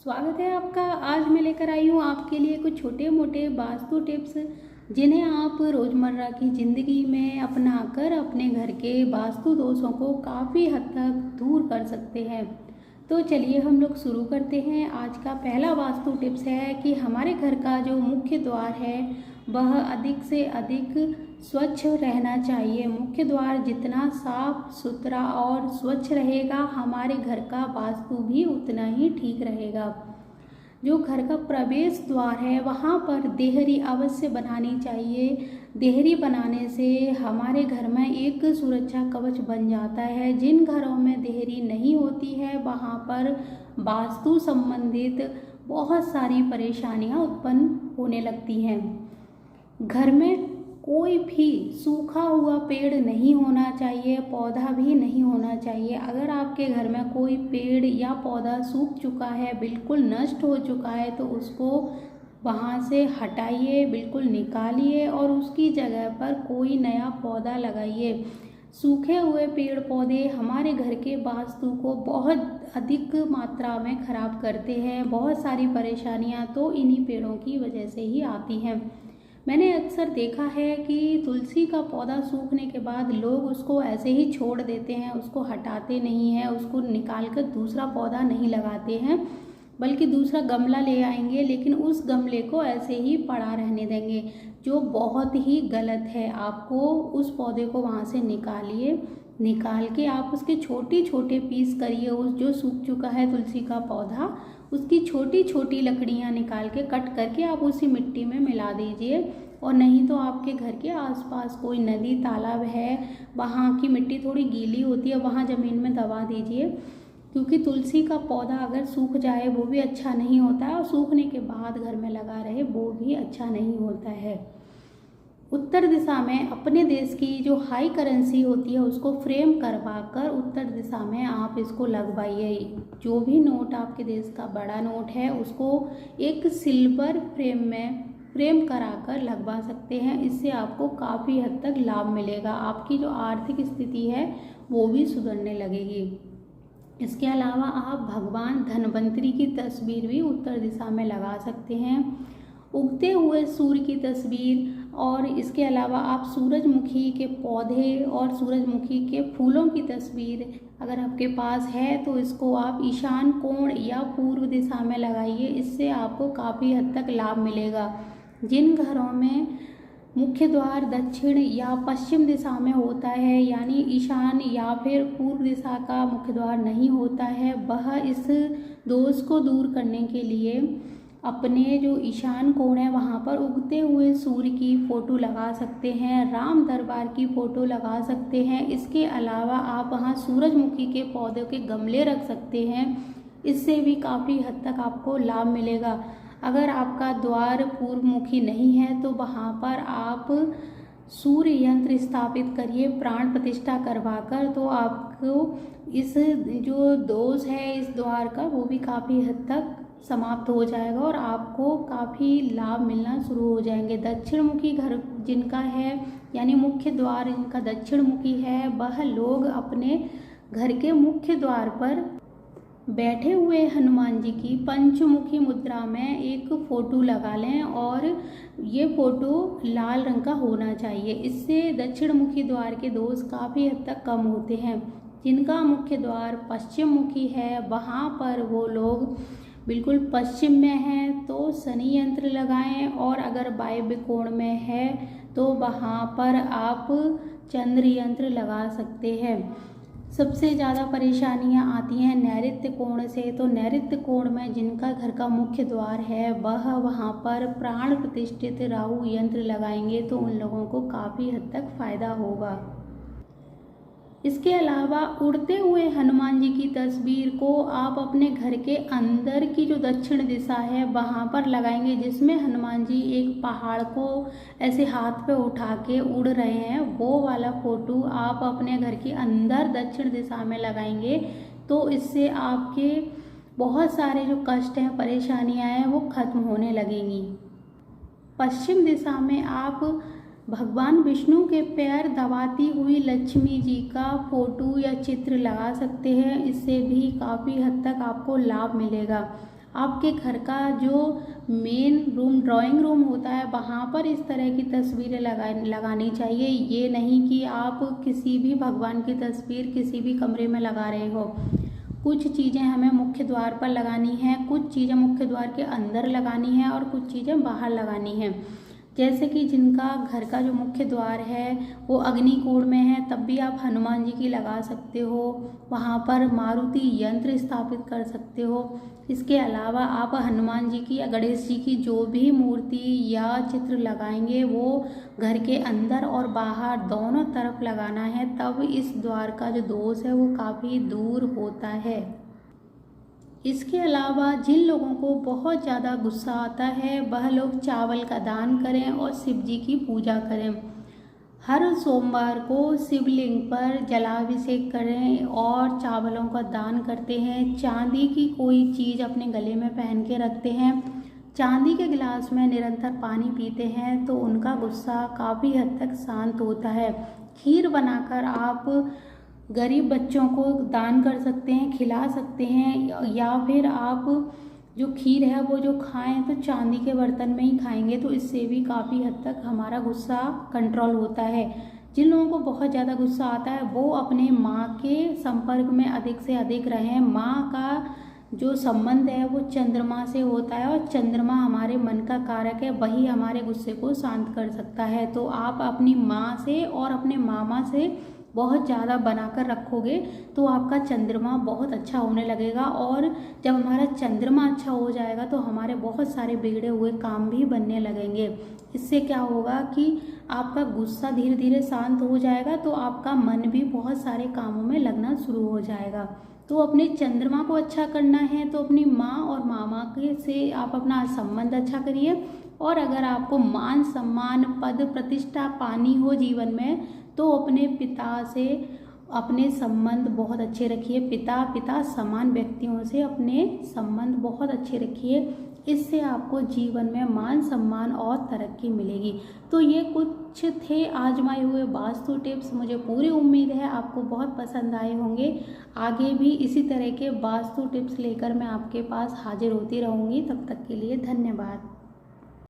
स्वागत है आपका। आज मैं लेकर आई हूँ आपके लिए कुछ छोटे मोटे वास्तु टिप्स जिन्हें आप रोज़मर्रा की ज़िंदगी में अपनाकर अपने घर के वास्तु दोषों को काफ़ी हद तक दूर कर सकते हैं। तो चलिए हम लोग शुरू करते हैं। आज का पहला वास्तु टिप्स है कि हमारे घर का जो मुख्य द्वार है वह अधिक से अधिक स्वच्छ रहना चाहिए। मुख्य द्वार जितना साफ सुथरा और स्वच्छ रहेगा, हमारे घर का वास्तु भी उतना ही ठीक रहेगा। जो घर का प्रवेश द्वार है वहाँ पर देहरी अवश्य बनानी चाहिए। देहरी बनाने से हमारे घर में एक सुरक्षा कवच बन जाता है। जिन घरों में देहरी नहीं होती है वहाँ पर वास्तु संबंधित बहुत सारी परेशानियाँ उत्पन्न होने लगती हैं। घर में कोई भी सूखा हुआ पेड़ नहीं होना चाहिए, पौधा भी नहीं होना चाहिए। अगर आपके घर में कोई पेड़ या पौधा सूख चुका है, बिल्कुल नष्ट हो चुका है, तो उसको वहाँ से हटाइए, बिल्कुल निकालिए और उसकी जगह पर कोई नया पौधा लगाइए। सूखे हुए पेड़ पौधे हमारे घर के वास्तु को बहुत अधिक मात्रा में खराब करते हैं। बहुत सारी परेशानियाँ तो इन्हीं पेड़ों की वजह से ही आती हैं। मैंने अक्सर देखा है कि तुलसी का पौधा सूखने के बाद लोग उसको ऐसे ही छोड़ देते हैं, उसको हटाते नहीं हैं, उसको निकाल कर दूसरा पौधा नहीं लगाते हैं, बल्कि दूसरा गमला ले आएंगे, लेकिन उस गमले को ऐसे ही पड़ा रहने देंगे, जो बहुत ही गलत है। आपको उस पौधे को वहाँ से निकालिए, निकाल के आप उसके छोटे छोटे पीस करिए। उस जो सूख चुका है तुलसी का पौधा, उसकी छोटी छोटी लकड़ियाँ निकाल के कट करके आप उसी मिट्टी में मिला दीजिए। और नहीं तो आपके घर के आसपास कोई नदी तालाब है, वहाँ की मिट्टी थोड़ी गीली होती है, वहाँ ज़मीन में दबा दीजिए। क्योंकि तुलसी का पौधा अगर सूख जाए वो भी अच्छा नहीं होता है, और सूखने के बाद घर में लगा रहे वो भी अच्छा नहीं होता है। उत्तर दिशा में अपने देश की जो हाई करेंसी होती है उसको फ्रेम करवा कर उत्तर दिशा में आप इसको लगवाइए। जो भी नोट आपके देश का बड़ा नोट है उसको एक सिल्वर फ्रेम में फ्रेम कराकर लगवा सकते हैं। इससे आपको काफ़ी हद तक लाभ मिलेगा। आपकी जो आर्थिक स्थिति है वो भी सुधरने लगेगी। इसके अलावा आप भगवान धन्वंतरी की तस्वीर भी उत्तर दिशा में लगा सकते हैं। उगते हुए सूर्य की तस्वीर, और इसके अलावा आप सूरजमुखी के पौधे और सूरजमुखी के फूलों की तस्वीर अगर आपके पास है तो इसको आप ईशान कोण या पूर्व दिशा में लगाइए। इससे आपको काफ़ी हद तक लाभ मिलेगा। जिन घरों में मुख्य द्वार दक्षिण या पश्चिम दिशा में होता है, यानी ईशान या फिर पूर्व दिशा का मुख्य द्वार नहीं होता है, वह इस दोष को दूर करने के लिए अपने जो ईशान कोण है वहाँ पर उगते हुए सूर्य की फ़ोटो लगा सकते हैं, राम दरबार की फ़ोटो लगा सकते हैं। इसके अलावा आप वहाँ सूरजमुखी के पौधों के गमले रख सकते हैं। इससे भी काफ़ी हद तक आपको लाभ मिलेगा। अगर आपका द्वार पूर्वमुखी नहीं है तो वहाँ पर आप सूर्य यंत्र स्थापित करिए प्राण प्रतिष्ठा करवाकर, तो आपको इस जो दोष है इस द्वार का वो भी काफ़ी हद तक समाप्त हो जाएगा और आपको काफ़ी लाभ मिलना शुरू हो जाएंगे। दक्षिण मुखी घर जिनका है, यानी मुख्य द्वार जिनका दक्षिण मुखी है, वह लोग अपने घर के मुख्य द्वार पर बैठे हुए हनुमान जी की पंचमुखी मुद्रा में एक फ़ोटो लगा लें, और ये फ़ोटो लाल रंग का होना चाहिए। इससे दक्षिण मुखी द्वार के दोष काफ़ी हद तक कम होते हैं। जिनका मुख्य द्वार पश्चिम मुखी है वहाँ पर वो लोग बिल्कुल पश्चिम में है तो शनि यंत्र लगाएं, और अगर वायव्य कोण में है तो वहाँ पर आप चंद्र यंत्र लगा सकते हैं। सबसे ज़्यादा परेशानियाँ आती हैं नैऋत्य कोण से, तो नैऋत्य कोण में जिनका घर का मुख्य द्वार है वह वहाँ पर प्राण प्रतिष्ठित राहु यंत्र लगाएंगे तो उन लोगों को काफ़ी हद तक फ़ायदा होगा। इसके अलावा उड़ते हुए हनुमान जी की तस्वीर को आप अपने घर के अंदर की जो दक्षिण दिशा है वहाँ पर लगाएंगे, जिसमें हनुमान जी एक पहाड़ को ऐसे हाथ पे उठा के उड़ रहे हैं। वो वाला फ़ोटो आप अपने घर के अंदर दक्षिण दिशा में लगाएंगे तो इससे आपके बहुत सारे जो कष्ट हैं परेशानियाँ हैं वो खत्म होने लगेंगी। पश्चिम दिशा में आप भगवान विष्णु के पैर दबाती हुई लक्ष्मी जी का फोटो या चित्र लगा सकते हैं। इससे भी काफ़ी हद तक आपको लाभ मिलेगा। आपके घर का जो मेन रूम ड्राइंग रूम होता है वहाँ पर इस तरह की तस्वीरें लगानी चाहिए। ये नहीं कि आप किसी भी भगवान की तस्वीर किसी भी कमरे में लगा रहे हो। कुछ चीज़ें हमें मुख्य द्वार पर लगानी है, कुछ चीज़ें मुख्य द्वार के अंदर लगानी है और कुछ चीज़ें बाहर लगानी है। जैसे कि जिनका घर का जो मुख्य द्वार है वो अग्निकोण में है, तब भी आप हनुमान जी की लगा सकते हो। वहाँ पर मारुति यंत्र स्थापित कर सकते हो। इसके अलावा आप हनुमान जी की या गणेश जी की जो भी मूर्ति या चित्र लगाएंगे वो घर के अंदर और बाहर दोनों तरफ लगाना है, तब इस द्वार का जो दोष है वो काफ़ी दूर होता है। इसके अलावा जिन लोगों को बहुत ज़्यादा गुस्सा आता है वह लोग चावल का दान करें और शिव जी की पूजा करें। हर सोमवार को शिवलिंग पर जलाभिषेक करें और चावलों का दान करते हैं। चांदी की कोई चीज़ अपने गले में पहन के रखते हैं, चांदी के गिलास में निरंतर पानी पीते हैं तो उनका गुस्सा काफ़ी हद तक शांत होता है। खीर बनाकर आप गरीब बच्चों को दान कर सकते हैं, खिला सकते हैं, या फिर आप जो खीर है वो जो खाएं तो चांदी के बर्तन में ही खाएंगे, तो इससे भी काफ़ी हद तक हमारा गुस्सा कंट्रोल होता है। जिन लोगों को बहुत ज़्यादा गुस्सा आता है वो अपने माँ के संपर्क में अधिक से अधिक रहें। माँ का जो संबंध है वो चंद्रमा से होता है और चंद्रमा हमारे मन का कारक है, वही हमारे गुस्से को शांत कर सकता है। तो आप अपनी माँ से और अपने मामा से बहुत ज़्यादा बनाकर रखोगे तो आपका चंद्रमा बहुत अच्छा होने लगेगा, और जब हमारा चंद्रमा अच्छा हो जाएगा तो हमारे बहुत सारे बिगड़े हुए काम भी बनने लगेंगे। इससे क्या होगा कि आपका गुस्सा धीरे धीरे शांत हो जाएगा तो आपका मन भी बहुत सारे कामों में लगना शुरू हो जाएगा। तो अपने चंद्रमा को अच्छा करना है तो अपनी माँ और मामा के से आप अपना संबंध अच्छा करिए, और अगर आपको मान सम्मान पद प्रतिष्ठा पानी हो जीवन में तो अपने पिता से अपने संबंध बहुत अच्छे रखिए। पिता समान व्यक्तियों से अपने संबंध बहुत अच्छे रखिए, इससे आपको जीवन में मान सम्मान और तरक्की मिलेगी। तो ये कुछ थे आजमाए हुए वास्तु टिप्स। मुझे पूरी उम्मीद है आपको बहुत पसंद आए होंगे। आगे भी इसी तरह के वास्तु टिप्स लेकर मैं आपके पास हाजिर होती रहूँगी। तब तक के लिए धन्यवाद।